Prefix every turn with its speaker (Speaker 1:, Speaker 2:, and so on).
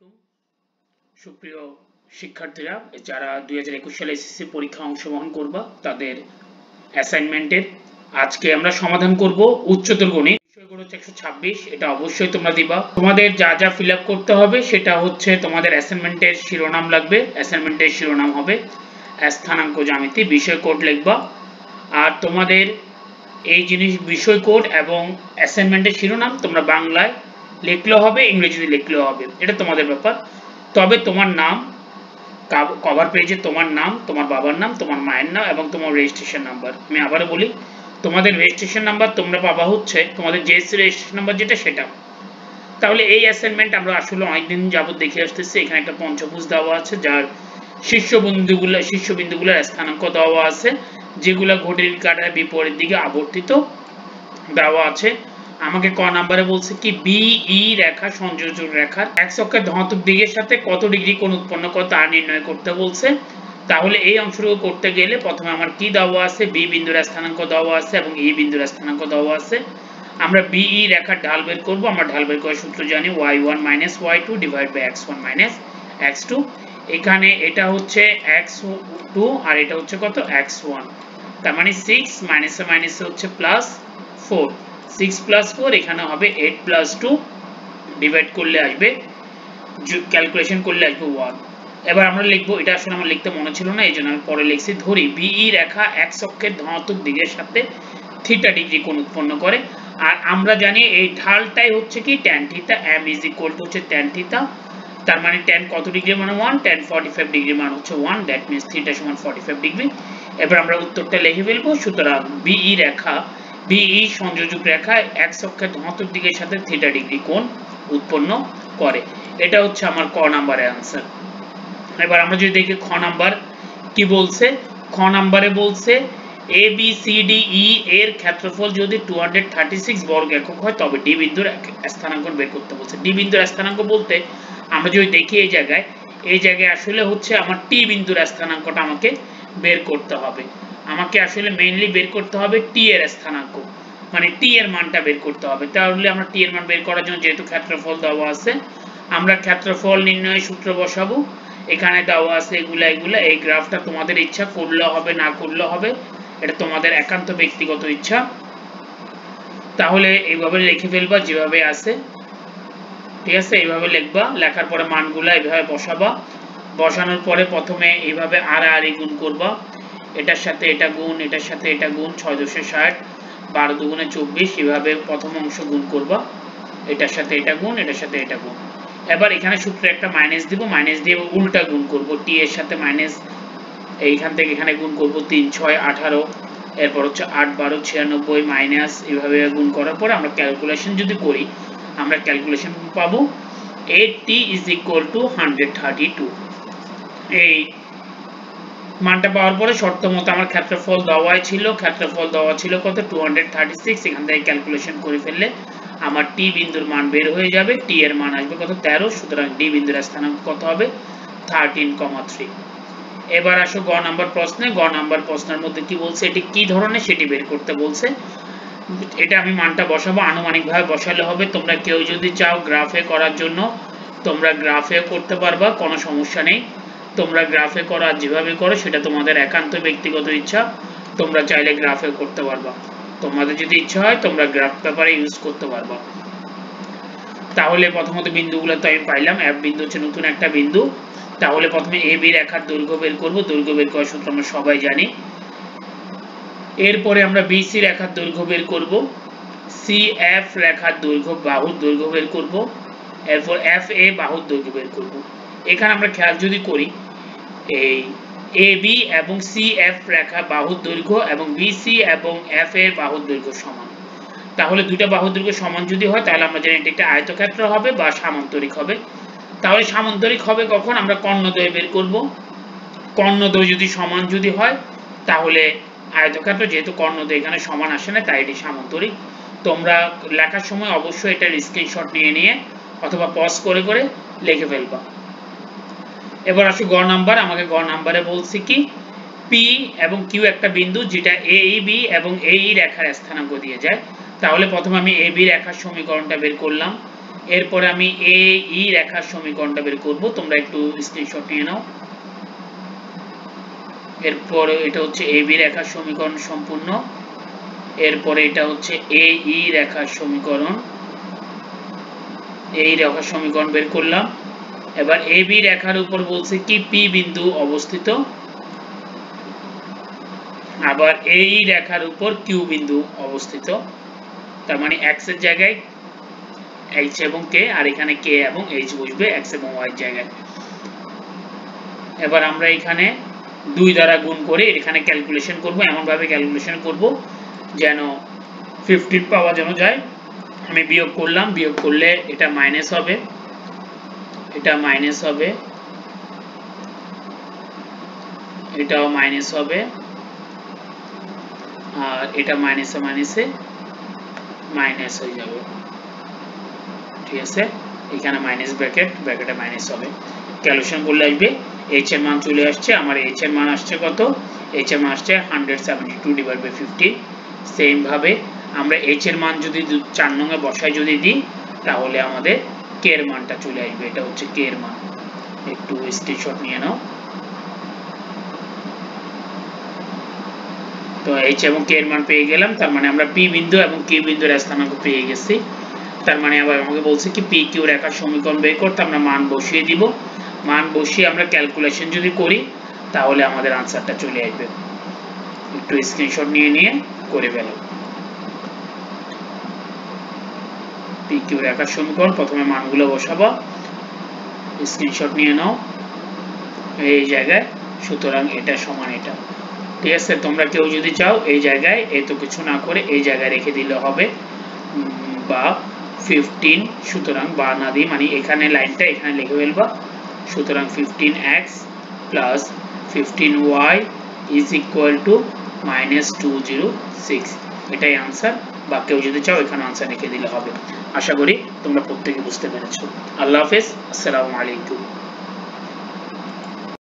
Speaker 1: আলাইকুম সুপ্রিয় শিক্ষার্থীরা যারা 2021 সালে এসএসসি পরীক্ষা অংশগ্রহণ করবা তাদের অ্যাসাইনমেন্টের আজকে আমরা সমাধান করব উচ্চতর গণিত বিষয়গুলো হচ্ছে 126 এটা অবশ্যই তোমরা দিবা তোমাদের যা যা ফিল আপ করতে হবে সেটা হচ্ছে তোমাদের অ্যাসাইনমেন্টের শিরোনাম লাগবে অ্যাসাইনমেন্টের শিরোনাম হবে স্থানাঙ্ক জ্যামিতি বিষয় কোড লিখবা আর তোমাদের এই জিনিস বিষয় কোড এবং অ্যাসাইনমেন্টের শিরোনাম তোমরা বাংলায় লিখলেও হবে ইংরেজিতে লিখলেও হবে এটা তোমাদের ব্যাপার তবে তোমার নাম কভার পেজে তোমার নাম তোমার বাবার নাম তোমার মায়ের নাম এবং তোমার রেজিস্ট্রেশন নাম্বার আমি আবারও বলি তোমাদের রেজিস্ট্রেশন নাম্বার তোমরা পাবা হচ্ছে তোমাদের জেএসসি রেজিস্ট্রেশন নাম্বার যেটা সেটা তাহলে এই অ্যাসাইনমেন্ট আমরা আসলে অনেকদিন যাবত দেখে আসতেছি এখানে একটা পঞ্চভুজ দেওয়া আছে যার শীর্ষবিন্দুগুলোর স্থানাঙ্ক দেওয়া আছে যেগুলো ঘটির কাঁটার বিপরীত দিকে আবর্তিত দেওয়া আছে আমাকে ক নাম্বারে বলছে কি বিই রেখা সংযোজক রেখার x অক্ষের ধনাত্মক দিকের সাথে কত ডিগ্রি কোণ উৎপন্ন করে তা নির্ণয় করতে বলছে তাহলে এই অংশটুকু করতে গেলে প্রথমে আমার কি দেওয়া আছে বি বিন্দুর স্থানাঙ্ক দেওয়া আছে এবং ই বিন্দুর স্থানাঙ্ক দেওয়া আছে আমরা বিই রেখার ঢাল বের করব আমরা ঢাল বের করার সূত্র জানি y1 - y2 / x1 - x2 এখানে এটা হচ্ছে x2 আর এটা হচ্ছে কত x1 তার মানে 6 মাইনাসে মাইনাসে হচ্ছে +4 6 + 4 এখানে হবে 8 + 2 ডিভাইড করলে আসবে ক্যালকুলেশন করলে আসবে 1 এবার আমরা লিখব এটা আসলে আমার লিখতে মনে ছিল না এইজন্য আমি পরে লিখছি ধরি বিই রেখা x অক্ষের ধনাত্মক দিকের সাথে θ ডিগ্রি কোণ উৎপন্ন করে আর আমরা জানি এই ঢালটাই হচ্ছে কি tan θ m = হচ্ছে tan θ তার মানে tan কত ডিগ্রি মানে 1 tan 45 ডিগ্রি মানে হচ্ছে 1 দ্যাট মিন্স θ = 45 ডিগ্রি এবার আমরা উত্তরটা লিখে ফেলবো সুতরাং বিই রেখা বিই সংযোজক রেখা x অক্ষের ধনাত্মক দিকের সাথে θ ডিগ্রি কোণ উৎপন্ন করে এটা হচ্ছে আমার ক নাম্বারের आंसर এবার আমরা যদি দেখি খ নাম্বার কি বলছে খ নাম্বারে বলছে A B C D E এর ক্ষেত্রফল যদি 236 বর্গ একক হয় তবে ডি বিন্দুর স্থানাঙ্ক বের করতে বলছে ডি বিন্দুর স্থানাঙ্ক বলতে আমরা যদি দেখি এই জায়গায় আসলে হচ্ছে আমার টি বিন্দুর স্থানাঙ্কটা আমাকে বের করতে হবে আমাকে আসলে মেইনলি বের করতে হবে টি এর স্থানাঙ্ক মানে টি এর মানটা বের করতে হবে তাহলে আমরা টি এর মান বের করার জন্য যেহেতু ক্ষেত্রফল দেওয়া আছে আমরা ক্ষেত্রফল নির্ণয়ের সূত্র বসাবো এখানে দেওয়া আছে এগুলা এই গ্রাফটা তোমাদের ইচ্ছা করলেও হবে না করলেও হবে এটা তোমাদের একান্ত ব্যক্তিগত ইচ্ছা তাহলে এইভাবে লিখে ফেলবা যেভাবে আছে ঠিক আছে এইভাবে লিখবা লেখার পরে মানগুলা এইভাবে বসাবা বসানোর পরে প্রথমে এইভাবে আড়াআড়ি গুণ করবা এটার সাথে এটা গুণ এটার সাথে এটা গুণ 6 × 60 12 × 2 = 24 এইভাবে প্রথম অংশ গুণ করবা এটার সাথে এটা গুণ এটার সাথে এটা গুণ এবার এখানে সূত্রে একটা মাইনাস দিব মাইনাস দিয়ে উল্টা গুণ করব টি এর সাথে মাইনাস এইখান থেকে এখানে গুণ করব 3 6 18 এরপর হচ্ছে 8 12 96 মাইনাস এইভাবে গুণ করার পর আমরা ক্যালকুলেশন যদি করি আমরা ক্যালকুলেশন পাবো 8t = 132 এই মানটা পাওয়ার পরে শর্ত মতো আমার ক্ষেত্রফল দেওয়া ছিল কত 236 এখান থেকে ক্যালকুলেশন করে ফেললে আমার টি বিন্দুর মান বের হয়ে যাবে টি এর মান আসবে কত 13 সুতরাং ডি বিন্দুর স্থানাঙ্ক কত হবে 13,3 এবার আসো গ নাম্বার প্রশ্নের মধ্যে কি বলছে এটি কি ধরনের সেটি বের করতে বলছে এটা আমি মানটা বসাবো আনুমানিকভাবে বসালে হবে তোমরা কেউ যদি চাও গ্রাফে করার জন্য তোমরা গ্রাফে করতে পারবা কোনো সমস্যা নেই তোমরা গ্রাফে করা যেভাবে করো সেটা তোমাদের একান্ত ব্যক্তিগত ইচ্ছা তোমরা চাইলে গ্রাফে করতে পারবা তোমাদের যদি ইচ্ছা হয় তোমরা গ্রাফ পেপারে ইউজ করতে পারবা তাহলে প্রথমত বিন্দুগুলো তো আমি পাইলাম এফ বিন্দু হচ্ছে নতুন একটা বিন্দু তাহলে প্রথমে এ বি রেখার দৈর্ঘ্য বের করব দৈর্ঘ্য বের করার সূত্র আমরা সবাই জানি এরপরে আমরা বিসি রেখার দৈর্ঘ্য বের করব সিএফ রেখার দৈর্ঘ্য বাহুর দৈর্ঘ্য বের করব এরপর এফএ বাহুর দৈর্ঘ্য বের করব এখানে আমরা খেয়াল যদি করি এই এবি এবং সিএফ রেখা বাহুর দৈর্ঘ্য এবং বিসি এবং এফএ বাহুর দৈর্ঘ্য সমান তাহলে দুটো বাহুর দৈর্ঘ্য সমান যদি হয় তাহলে আমরা জানি এটা একটা আয়তক্ষেত্র হবে বা সামান্তরিক হবে তাহলে সামান্তরিক হবে কখন আমরা কর্ণদ্বয় বের করব কর্ণদ্বয় যদি সমান যদি হয় তাহলে আয়তক্ষেত্র যেহেতু কর্ণদ্বয় এখানে সমান আসে না তাই এটি সামান্তরিক তোমরা লেখার সময় অবশ্যই এটার স্ক্রিনশট নিয়ে অথবা পজ করে করে লিখে ফেলবা এবার আসো গ নাম্বার আমাকে গ নাম্বারে বলছি কি পি এবং কিউ একটা বিন্দু যেটা এবি এবং এই রেখার স্থানাঙ্ক দিয়ে যায় তাহলে প্রথমে আমি এবি রেখার সমীকরণটা বের করলাম এরপরে আমি এ ই রেখার সমীকরণটা বের করব, তোমরা একটু স্ক্রিনশট নিয়ে নাও। এরপরে এটা হচ্ছে এ বি রেখার সমীকরণ সম্পূর্ণ। এরপরে এটা হচ্ছে এ ই রেখার সমীকরণ, এই রেখার সমীকরণ বের করলাম। এবার এ বি রেখার উপর বলছে কি পি বিন্দু অবস্থিত, আবার এই রেখার উপর কিউ বিন্দু অবস্থিত। তার মানে x এর জায়গায় h এবং k, আর এখানে k এবং h বসবে x এবং y এর জায়গায়। এবার আমরা এখানে 2 দ্বারা গুণ করে এখানে ক্যালকুলেশন করব, এমন ভাবে ক্যালকুলেশন করব যেন 15 পাওয়া যেন যায়। আমি বিয়োগ করলাম, বিয়োগ করলে এটা মাইনাস হবে, এটা মাইনাস হবে, এটাও মাইনাস হবে, আর এটা মাইনাসে মাইনাসে মাইনাস হয়ে যাবে। ঠিক আছে, এখানে মাইনাস ব্র্যাকেট, ব্র্যাকেটে মাইনাস হবে। ক্যালকুলেশন করলে আসবে h এর মান চলে আসছে, আমার h এর মান আসছে কত, h এর মান আসছে 172/15। সেম ভাবে আমরা h এর মান যদি 4 নং এ বসায় যদি দিই তাহলে আমাদের k এর মানটা চলে আসবে। এটা হচ্ছে k এর মান, একটু স্ক্রিনশট নিয়ে নাও। তো h এবং k এর মান পেয়ে গেলাম, তার মানে আমরা p বিন্দু এবং q বিন্দুর স্থানাঙ্ক পেয়ে গেছি। তার মানে আবার আমাকে বলছে কি পি কিউ রেখার সমীকরণ বের করতে, আমরা মান বসিয়ে দিব। মান বসিয়ে আমরা ক্যালকুলেশন যদি করি তাহলে আমাদের আনসারটা চলে আসবে। একটু স্ক্রিনশট নিয়ে নিয়ে করে ফেলো। পি কিউ রেখার সমীকরণ, প্রথমে মানগুলো বসাবো, স্ক্রিনশট নিয়ে নাও এই জায়গায়। সুতরাং এটা সমান এটা। ঠিক আছে, তোমরা কেউ যদি চাও এই জায়গায় এত কিছু না করে এই জায়গায় রেখে দিলে হবে, বা 15, সুতরাং বা না দিয়ে মানে এখানে লাইনটা এখানে লিখে ফেলবা। সুতরাং 15x plus 15y is equal to -206, এটাই আনসার। বা কেউ যদি চাও এখানে আনসার লিখে দিলে হবে। আশা করি তোমরা প্রত্যেকে বুঝতে পেরেছো। আল্লাহ হাফেজ, আসসালামু আলাইকুম।